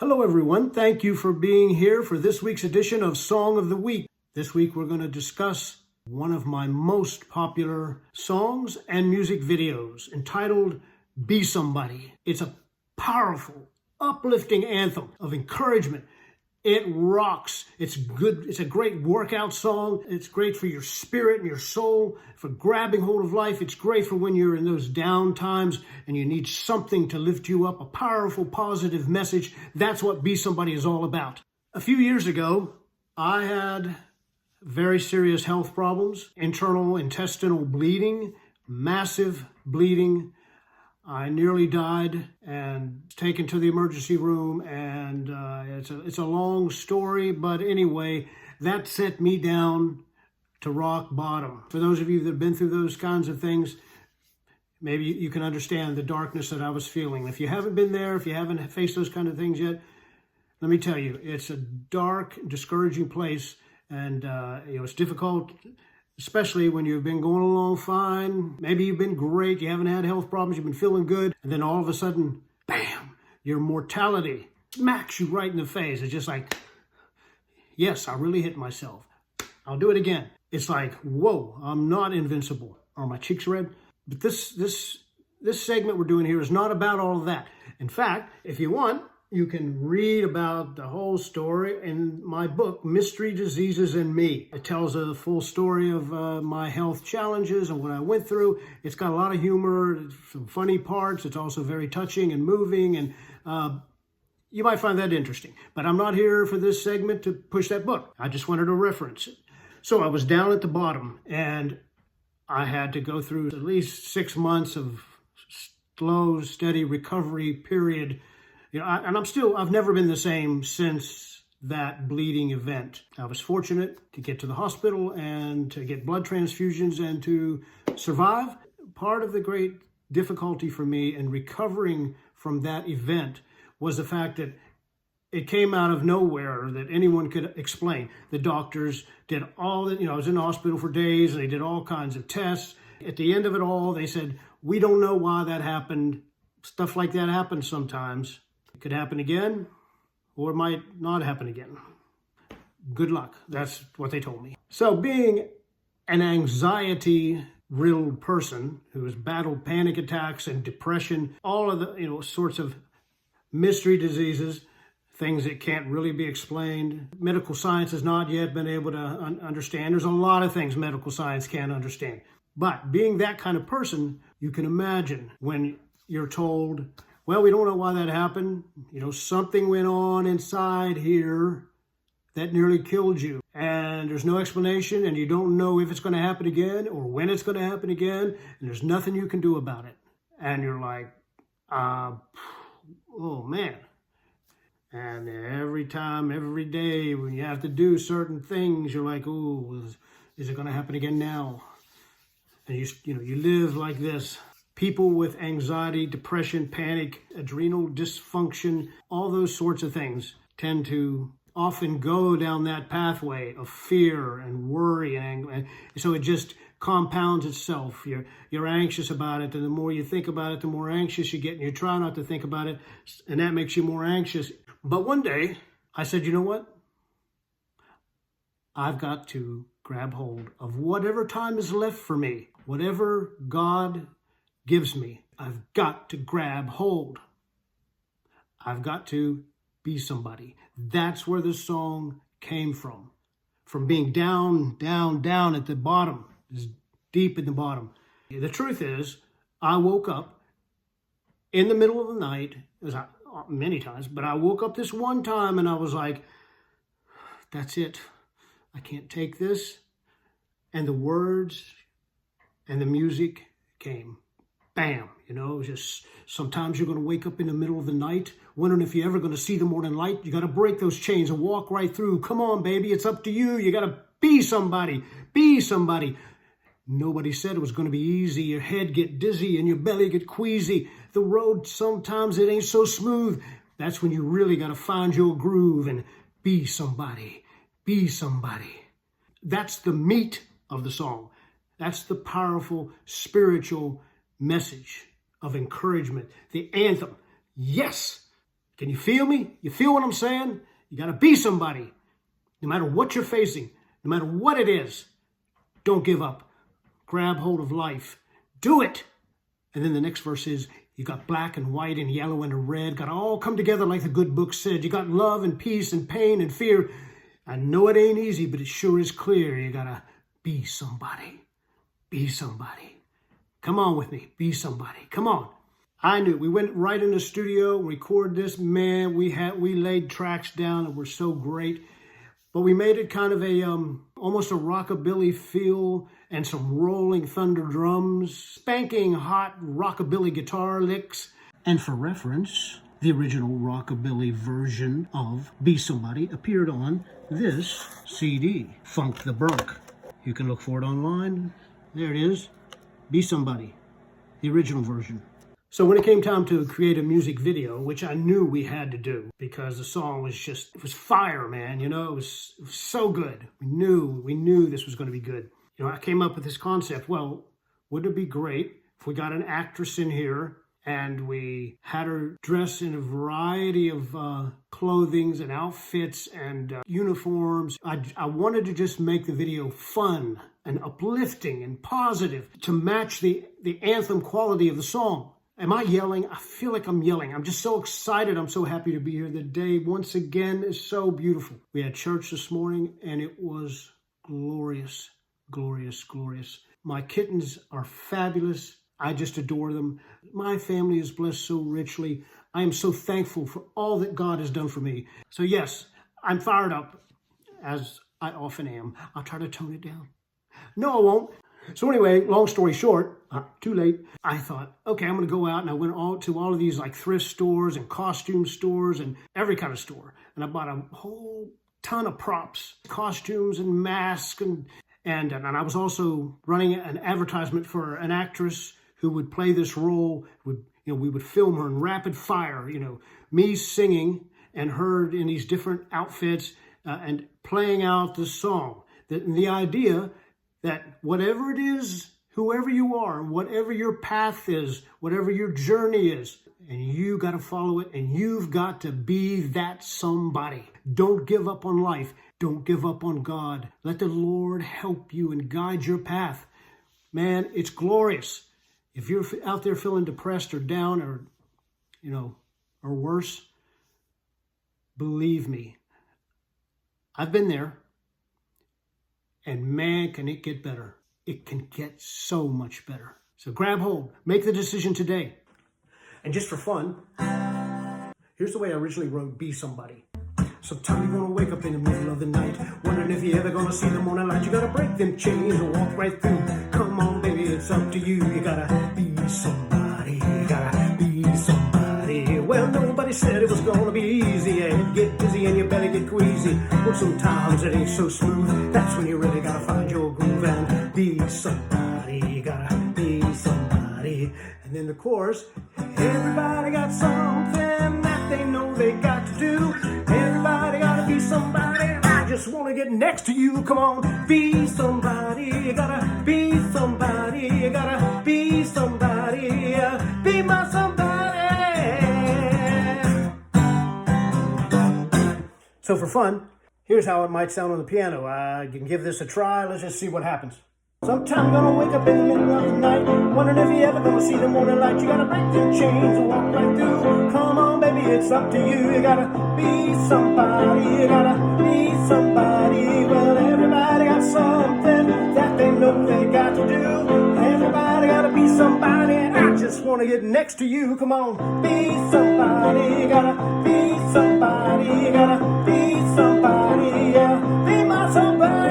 Hello, everyone. Thank you for being here for this week's edition of Song of the Week. This week, we're going to discuss one of my most popular songs and music videos entitled Be Somebody. It's a powerful, uplifting anthem of encouragement. It rocks. It's good. It's a great workout song. It's great for your spirit and your soul, for grabbing hold of life. It's great for when you're in those down times and you need something to lift you up, a powerful, positive message. That's what Be Somebody is all about. A few years ago, I had very serious health problems, internal intestinal bleeding, massive bleeding. I nearly died and taken to the emergency room, and it's a long story, but anyway, that set me down to rock bottom. For those of you that have been through those kinds of things, maybe you can understand the darkness that I was feeling. If you haven't been there, if you haven't faced those kind of things yet, let me tell you, it's a dark, discouraging place, and it's difficult, especially when you've been going along fine. Maybe you've been great, you haven't had health problems, you've been feeling good, and then all of a sudden, bam, your mortality smacks you right in the face. It's just like, yes, I really hit myself. I'll do it again. It's like, whoa, I'm not invincible. Are my cheeks red? But this segment we're doing here is not about all of that. In fact, if you want, you can read about the whole story in my book, Mystery, Diseases, and Me. It tells a full story of my health challenges and what I went through. It's got a lot of humor, some funny parts. It's also very touching and moving, and you might find that interesting. But I'm not here for this segment to push that book. I just wanted to reference it. So I was down at the bottom, and I had to go through at least 6 months of slow, steady recovery period. I've never been the same since that bleeding event. I was fortunate to get to the hospital and to get blood transfusions and to survive. Part of the great difficulty for me in recovering from that event was the fact that it came out of nowhere that anyone could explain. The doctors did all that, I was in the hospital for days and they did all kinds of tests. At the end of it all, they said, we don't know why that happened. Stuff like that happens sometimes. It could happen again, or it might not happen again. Good luck. That's what they told me. So being an anxiety-riddled person who has battled panic attacks and depression, all of the, sorts of mystery diseases, things that can't really be explained. Medical science has not yet been able to understand. There's a lot of things medical science can't understand. But being that kind of person, you can imagine when you're told, well, we don't know why that happened. Something went on inside here that nearly killed you. And there's no explanation, and you don't know if it's going to happen again or when it's going to happen again, and there's nothing you can do about it. And you're like, oh man. And every time, every day, when you have to do certain things, you're like, oh, is it going to happen again now? And you live like this. People with anxiety, depression, panic, adrenal dysfunction, all those sorts of things tend to often go down that pathway of fear and worry and anger. And so it just compounds itself. You're anxious about it, and the more you think about it, the more anxious you get, and you try not to think about it, and that makes you more anxious. But one day, I said, you know what? I've got to grab hold of whatever time is left for me, whatever God gives me. I've got to grab hold. I've got to be somebody. That's where the song came from being down, down, down at the bottom, deep in the bottom. The truth is, I woke up in the middle of the night, many times, but I woke up this one time and I was like, that's it. I can't take this. And the words and the music came. Bam, it was just, sometimes you're going to wake up in the middle of the night, wondering if you're ever going to see the morning light. You got to break those chains and walk right through. Come on, baby, it's up to you. You got to be somebody. Be somebody. Nobody said it was going to be easy. Your head get dizzy and your belly get queasy. The road, sometimes it ain't so smooth. That's when you really got to find your groove and be somebody. Be somebody. That's the meat of the song. That's the powerful spiritual message of encouragement. The anthem. Yes, Can you feel me? You feel what I'm saying? You got to be somebody. No matter what you're facing, no matter what it is, don't give up. Grab hold of life. Do it. And then the next verse is, you got black and white and yellow and red. Got to all come together like the good book said. You got love and peace and pain and fear. I know it ain't easy, but it sure is clear. You got to be somebody. Be somebody. Come on with me. Be somebody. Come on. I knew. We went right in the studio, recorded this. Man, we laid tracks down that were so great. But we made it kind of a almost a rockabilly feel and some rolling thunder drums, spanking hot rockabilly guitar licks. And for reference, the original rockabilly version of Be Somebody appeared on this CD, Funk the Brunk. You can look for it online. There it is. Be Somebody, the original version. So when it came time to create a music video, which I knew we had to do because the song was just, it was fire, man. You know, it was so good. We knew this was going to be good. You know, I came up with this concept. Well, wouldn't it be great if we got an actress in here and we had her dress in a variety of clothings and outfits and uniforms? I wanted to just make the video fun and uplifting and positive to match the anthem quality of the song. Am I yelling? I feel like I'm yelling. I'm just so excited. I'm so happy to be here. The day, once again, is so beautiful. We had church this morning, and it was glorious, glorious, glorious. My kittens are fabulous. I just adore them. My family is blessed so richly. I am so thankful for all that God has done for me. So yes, I'm fired up, as I often am. I'll try to tone it down. No, I won't. So anyway, long story short, too late, I thought, okay, I'm going to go out, and I went to all of these like thrift stores and costume stores and every kind of store. And I bought a whole ton of props, costumes and masks. And I was also running an advertisement for an actress who would play this role. We would film her in rapid fire, me singing and her in these different outfits and playing out the song. The idea that whatever it is, whoever you are, whatever your path is, whatever your journey is, and you got to follow it, and you've got to be that somebody. Don't give up on life. Don't give up on God. Let the Lord help you and guide your path. Man, it's glorious. If you're out there feeling depressed or down or, or worse, believe me, I've been there. And man, can it get better. It can get so much better. So grab hold. Make the decision today. And just for fun, here's the way I originally wrote Be Somebody. Sometime you're gonna wake up in the middle of the night, wondering if you're ever gonna see the morning light. You gotta break them chains and walk right through. Come on, baby, it's up to you. You gotta be somebody. You gotta be somebody. Well, nobody said it was gonna be easy. Your head get dizzy and your belly get queasy. Well, sometimes it ain't so smooth. That's when you really gotta find your groove and be somebody. You gotta be somebody. And then the chorus, everybody got something that they know they got to do. Everybody gotta be somebody. I just wanna get next to you. Come on, be somebody. You gotta be somebody. You gotta be somebody. Be my somebody. So for fun, here's how it might sound on the piano. You can give this a try. Let's just see what happens. Sometime you're gonna wake up in the middle of the night, wondering if you ever gonna see the morning light. You gotta break your chains and walk right through. Come on, baby, it's up to you. You gotta be somebody. You gotta be somebody. Well, everybody got something that they know they got to do. Everybody gotta be somebody. I just wanna get next to you. Come on, be somebody. You gotta be somebody. You gotta be somebody. Yeah, be my somebody.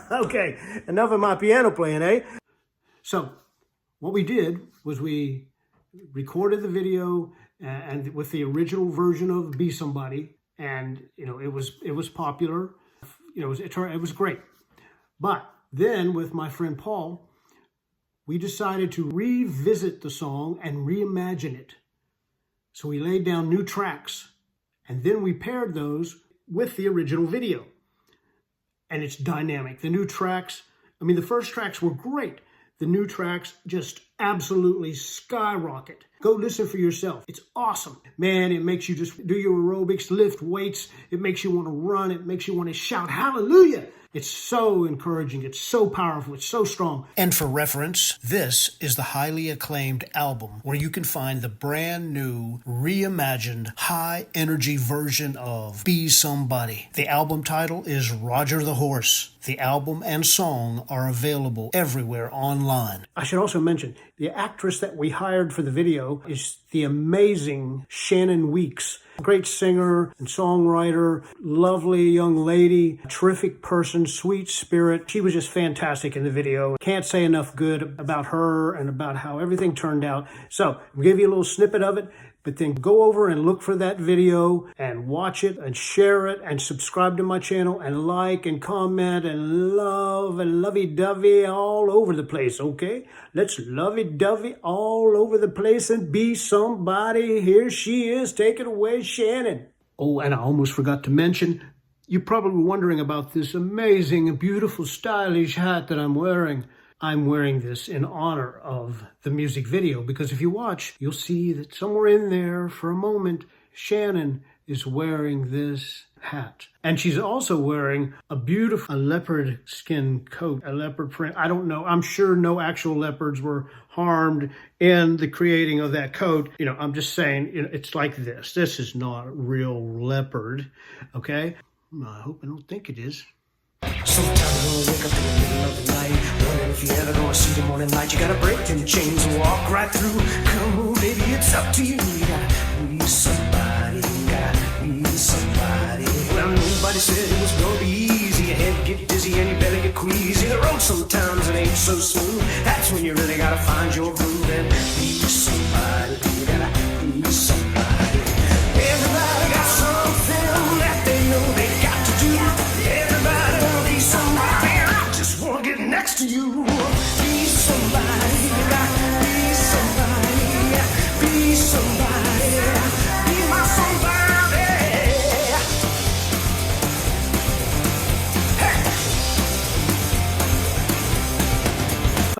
Okay, enough of my piano playing, eh? So, what we did was we recorded the video and with the original version of Be Somebody, and it was popular. It was great. But then with my friend Paul, we decided to revisit the song and reimagine it. So we laid down new tracks, and then we paired those with the original video. And it's dynamic. The new tracks, the first tracks were great, The new tracks just absolutely skyrocket. Go listen for yourself. It's awesome. Man, it makes you just do your aerobics, lift weights. It makes you want to run. It makes you want to shout hallelujah. It's so encouraging. It's so powerful. It's so strong. And for reference, this is the highly acclaimed album where you can find the brand new, reimagined, high-energy version of Be Somebody. The album title is Roger the Horse. The album and song are available everywhere online. I should also mention, the actress that we hired for the video is the amazing Shannon Weeks. Great singer and songwriter, lovely young lady, terrific person, sweet spirit. She was just fantastic in the video. Can't say enough good about her and about how everything turned out. So I'll give you a little snippet of it, but then go over and look for that video and watch it and share it and subscribe to my channel and like and comment and love and lovey-dovey all over the place, okay? Let's lovey-dovey all over the place and be somebody. Here she is. Take it away, Shannon. Oh, and I almost forgot to mention, you're probably wondering about this amazing, beautiful, stylish hat that I'm wearing. I'm wearing this in honor of the music video because if you watch, you'll see that somewhere in there for a moment, Shannon is wearing this hat. And she's also wearing a beautiful leopard skin coat, a leopard print. I don't know. I'm sure no actual leopards were harmed in the creating of that coat. You know, I'm just saying, you know, it's like this. This is not a real leopard, okay? I hope I don't think it is. Sometimes when I wake up in the middle of the night, wondering if you ever gonna see the morning light. You gotta break them chains and walk right through. Come on, baby, it's up to you. You gotta be somebody, you gotta be somebody. Well, nobody said it was gonna be easy. Your head get dizzy and your belly get queasy. The road sometimes it ain't so smooth. That's when you really gotta find your groove and be somebody.